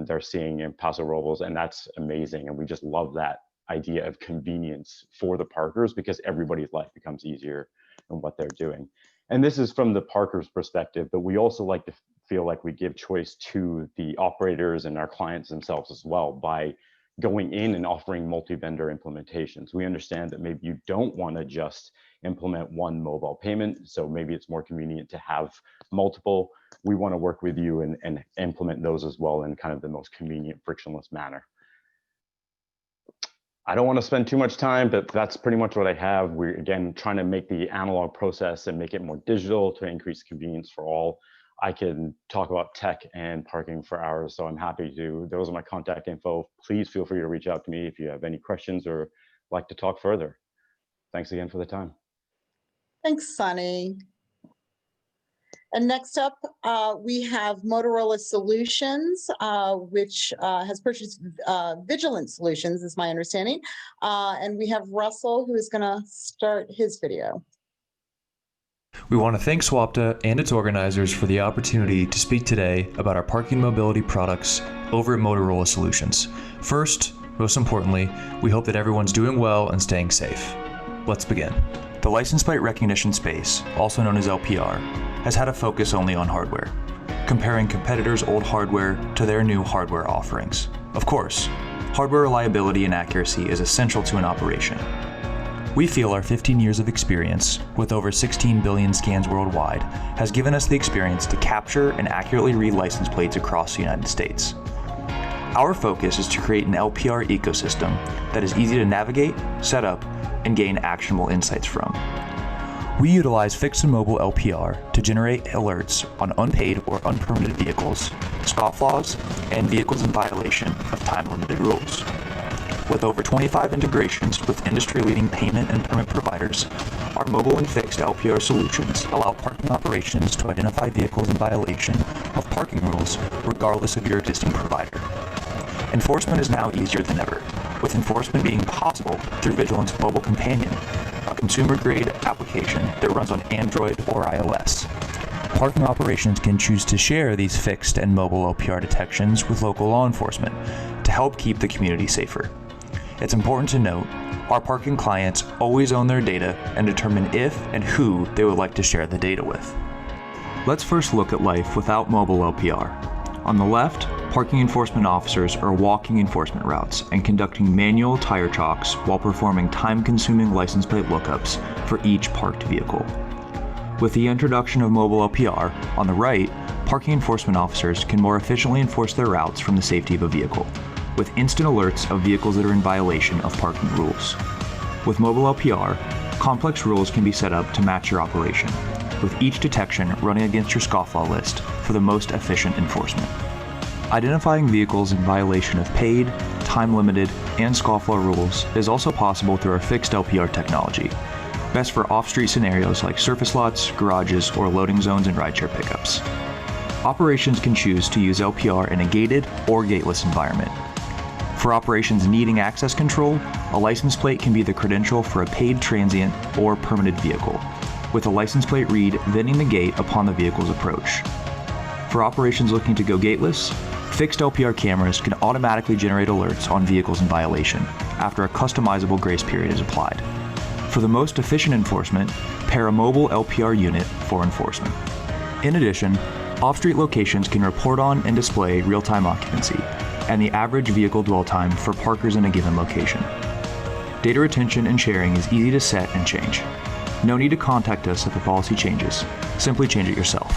they're seeing in Paso Robles, and that's amazing. And we just love that idea of convenience for the parkers, because everybody's life becomes easier in what they're doing. And this is from the parker's perspective, but we also like to feel like we give choice to the operators and our clients themselves as well by going in and offering multi-vendor implementations. We understand that maybe you don't want to just implement one mobile payment, so maybe it's more convenient to have multiple. We want to work with you and implement those as well in kind of the most convenient, frictionless manner. I don't want to spend too much time, but that's pretty much what I have. We're, again, trying to make the analog process and make it more digital to increase convenience for all. I can talk about tech and parking for hours, so I'm happy to. Those are my contact info. Please feel free to reach out to me if you have any questions or like to talk further. Thanks again for the time. Thanks, Sunny. And next up, we have Motorola Solutions, which has purchased Vigilant Solutions, is my understanding. And we have Russell, who is going to start his video. We want to thank SWAPTA and its organizers for the opportunity to speak today about our parking mobility products over at Motorola Solutions. First, most importantly, we hope that everyone's doing well and staying safe. Let's begin. The license plate recognition space, also known as LPR, has had a focus only on hardware, comparing competitors' old hardware to their new hardware offerings. Of course, hardware reliability and accuracy is essential to an operation. We feel our 15 years of experience, with over 16 billion scans worldwide, has given us the experience to capture and accurately read license plates across the United States. Our focus is to create an LPR ecosystem that is easy to navigate, set up, and gain actionable insights from. We utilize fixed and mobile LPR to generate alerts on unpaid or unpermitted vehicles, scofflaws, and vehicles in violation of time-limited rules. With over 25 integrations with industry-leading payment and permit providers, our mobile and fixed LPR solutions allow parking operations to identify vehicles in violation of parking rules regardless of your existing provider. Enforcement is now easier than ever, with enforcement being possible through Vigilant's Mobile Companion, a consumer-grade application that runs on Android or iOS. Parking operations can choose to share these fixed and mobile LPR detections with local law enforcement to help keep the community safer. It's important to note, our parking clients always own their data and determine if and who they would like to share the data with. Let's first look at life without mobile LPR. On the left, parking enforcement officers are walking enforcement routes and conducting manual tire chalks while performing time-consuming license plate lookups for each parked vehicle. With the introduction of mobile LPR, on the right, parking enforcement officers can more efficiently enforce their routes from the safety of a vehicle, with instant alerts of vehicles that are in violation of parking rules. With mobile LPR, complex rules can be set up to match your operation, with each detection running against your scofflaw list for the most efficient enforcement. Identifying vehicles in violation of paid, time-limited, and scofflaw rules is also possible through our fixed LPR technology, best for off-street scenarios like surface lots, garages, or loading zones and rideshare pickups. Operations can choose to use LPR in a gated or gateless environment. For operations needing access control, a license plate can be the credential for a paid transient or permitted vehicle, with a license plate read vending the gate upon the vehicle's approach. For operations looking to go gateless, fixed LPR cameras can automatically generate alerts on vehicles in violation after a customizable grace period is applied. For the most efficient enforcement, pair a mobile LPR unit for enforcement. In addition, off-street locations can report on and display real-time occupancy and the average vehicle dwell time for parkers in a given location. Data retention and sharing is easy to set and change. No need to contact us if the policy changes. Simply change it yourself.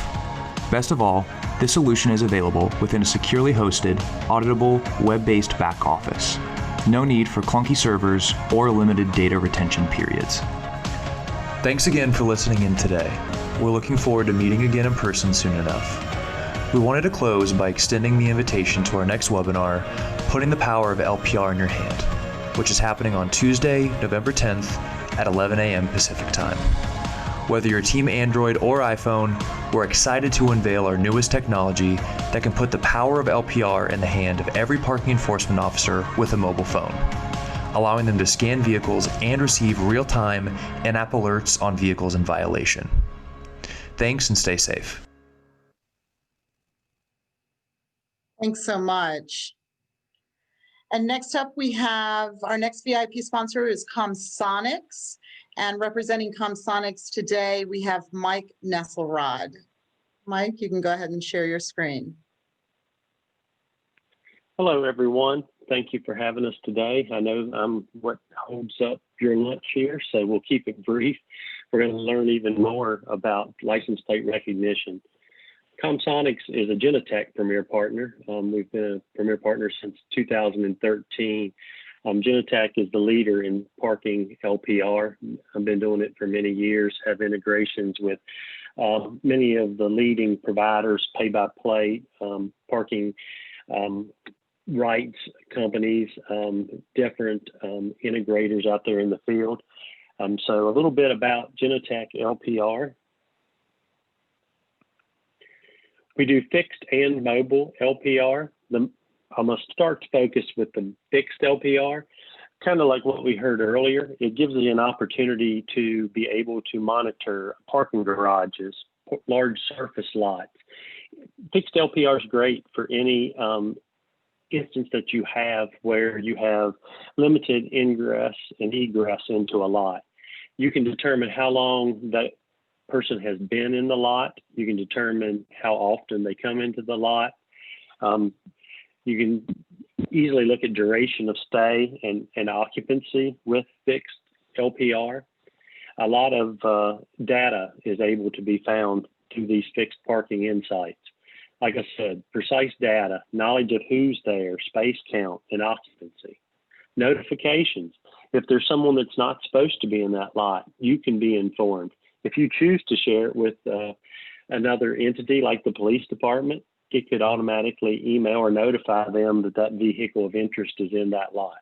Best of all, this solution is available within a securely hosted, auditable, web-based back office. No need for clunky servers or limited data retention periods. Thanks again for listening in today. We're looking forward to meeting again in person soon enough. We wanted to close by extending the invitation to our next webinar, Putting the Power of LPR in Your Hand, which is happening on Tuesday, November 10th at 11 a.m. Pacific Time. Whether you're Team Android or iPhone, we're excited to unveil our newest technology that can put the power of LPR in the hand of every parking enforcement officer with a mobile phone, allowing them to scan vehicles and receive real-time in-app alerts on vehicles in violation. Thanks and stay safe. Thanks so much. And next up, we have our next VIP sponsor is Comsonics. And representing Comsonics today, we have Mike Nesselrod. Mike, you can go ahead and share your screen. Hello, everyone. Thank you for having us today. I know I'm what holds up your lunch here, so we'll keep it brief. We're going to learn even more about license plate recognition. Comsonics is a Genetec Premier Partner. We've been a Premier Partner since 2013. Genetec is the leader in parking LPR. I've been doing it for many years, have integrations with many of the leading providers, pay-by-plate, parking rights companies, different integrators out there in the field. So a little bit about Genetec LPR. We do fixed and mobile LPR. I'm going to start to focus with the fixed LPR, kind of like what we heard earlier. It gives you an opportunity to be able to monitor parking garages, large surface lots. Fixed LPR is great for any instance that you have where you have limited ingress and egress into a lot. You can determine how long that person has been in the lot. You can determine how often they come into the lot. You can easily look at duration of stay and occupancy with fixed LPR. A lot of data is able to be found through these fixed parking insights. Like I said, precise data, knowledge of who's there, space count, and occupancy. Notifications. If there's someone that's not supposed to be in that lot, you can be informed. If you choose to share it with another entity like the police department, it could automatically email or notify them that that vehicle of interest is in that lot.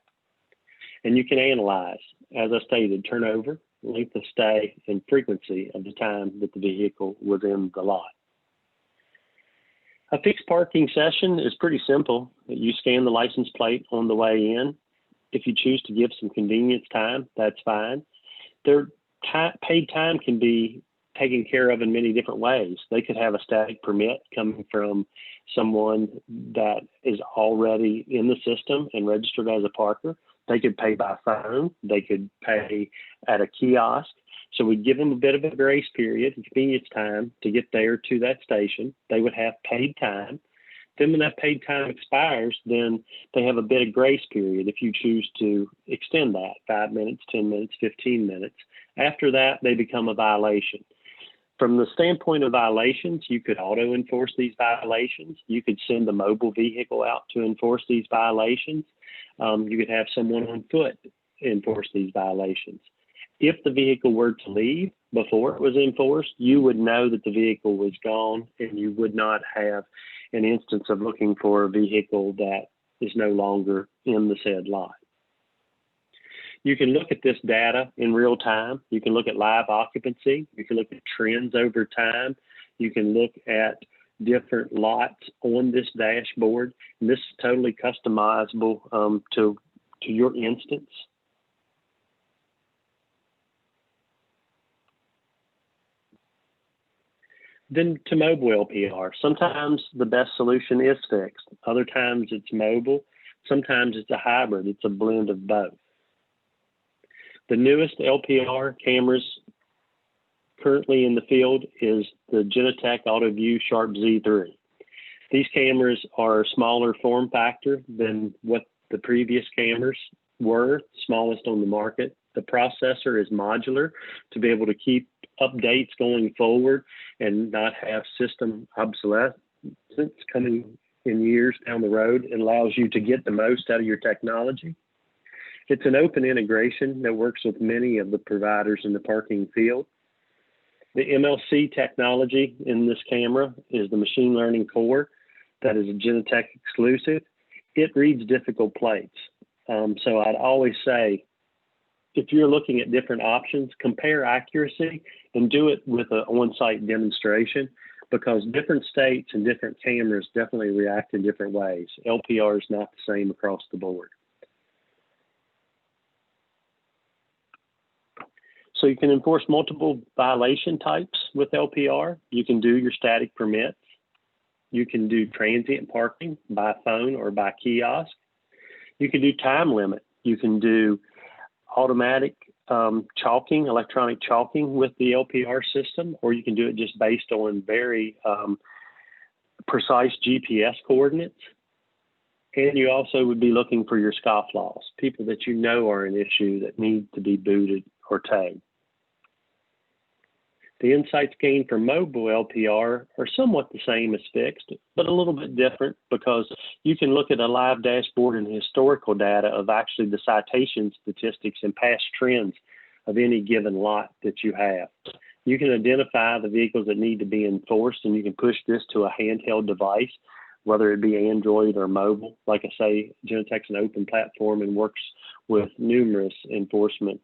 And you can analyze, as I stated, turnover, length of stay, and frequency of the time that the vehicle was in the lot. A fixed parking session is pretty simple. You scan the license plate on the way in. If you choose to give some convenience time, that's fine. Their paid time can be taken care of in many different ways. They could have a static permit coming from someone that is already in the system and registered as a parker. They could pay by phone. They could pay at a kiosk. So we'd give them a bit of a grace period, convenience time to get there to that station. They would have paid time. Then when that paid time expires, then they have a bit of grace period if you choose to extend that, 5 minutes, 10 minutes, 15 minutes. After that, they become a violation. From the standpoint of violations, you could auto enforce these violations. You could send a mobile vehicle out to enforce these violations. You could have someone on foot enforce these violations. If the vehicle were to leave before it was enforced, you would know that the vehicle was gone and you would not have an instance of looking for a vehicle that is no longer in the said lot. You can look at this data in real time. You can look at live occupancy. You can look at trends over time. You can look at different lots on this dashboard. And this is totally customizable to your instance. Then to mobile LPR. Sometimes the best solution is fixed. Other times it's mobile. Sometimes it's a hybrid. It's a blend of both. The newest LPR cameras currently in the field is the Genetec AutoView Sharp Z3. These cameras are a smaller form factor than what the previous cameras were, smallest on the market. The processor is modular to be able to keep updates going forward and not have system obsolescence coming in years down the road. It allows you to get the most out of your technology. It's an open integration that works with many of the providers in the parking field. The MLC technology in this camera is the machine learning core that is a Genetec exclusive. It reads difficult plates. So I'd always say, if you're looking at different options, compare accuracy and do it with an on-site demonstration, because different states and different cameras definitely react in different ways. LPR is not the same across the board. So you can enforce multiple violation types with LPR. You can do your static permits. You can do transient parking by phone or by kiosk. You can do time limit. You can do automatic chalking, electronic chalking with the LPR system, or you can do it just based on very precise GPS coordinates. And you also would be looking for your scofflaws, people that you know are an issue that need to be booted or tagged. The insights gained from mobile LPR are somewhat the same as fixed, but a little bit different because you can look at a live dashboard and historical data of actually the citation statistics and past trends of any given lot that you have. You can identify the vehicles that need to be enforced, and you can push this to a handheld device, whether it be Android or mobile. Like I say, Genetec's an open platform and works with numerous enforcement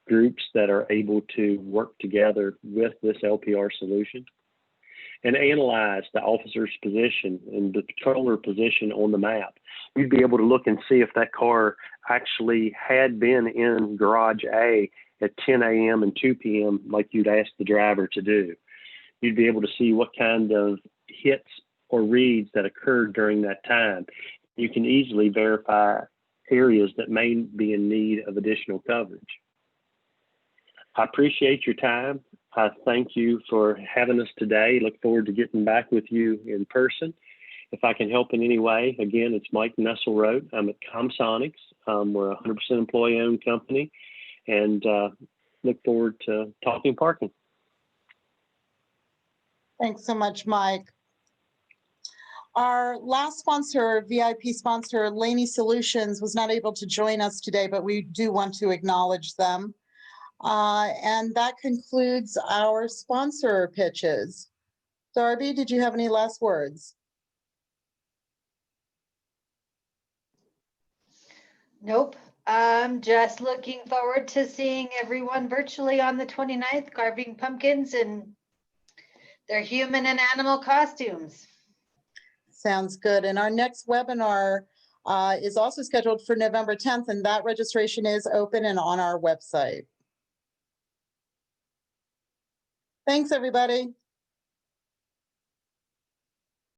groups that are able to work together with this LPR solution and analyze the officer's position and the patroller position on the map. You'd be able to look and see if that car actually had been in garage A at 10 a.m. and 2 p.m. like you'd ask the driver to do. You'd be able to see what kind of hits or reads that occurred during that time. You can easily verify areas that may be in need of additional coverage. I appreciate your time. I thank you for having us today. Look forward to getting back with you in person. If I can help in any way, again, it's Mike Nesselrote. I'm at ComSonics. We're a 100% employee-owned company, and look forward to talking parking. Thanks so much, Mike. Our last sponsor, VIP sponsor, Laney Solutions, was not able to join us today, but we do want to acknowledge them. And that concludes our sponsor pitches. Darby, did you have any last words? Nope. I'm just looking forward to seeing everyone virtually on the 29th, carving pumpkins in their human and animal costumes. Sounds good. And our next webinar is also scheduled for November 10th, and that registration is open and on our website. Thanks, everybody.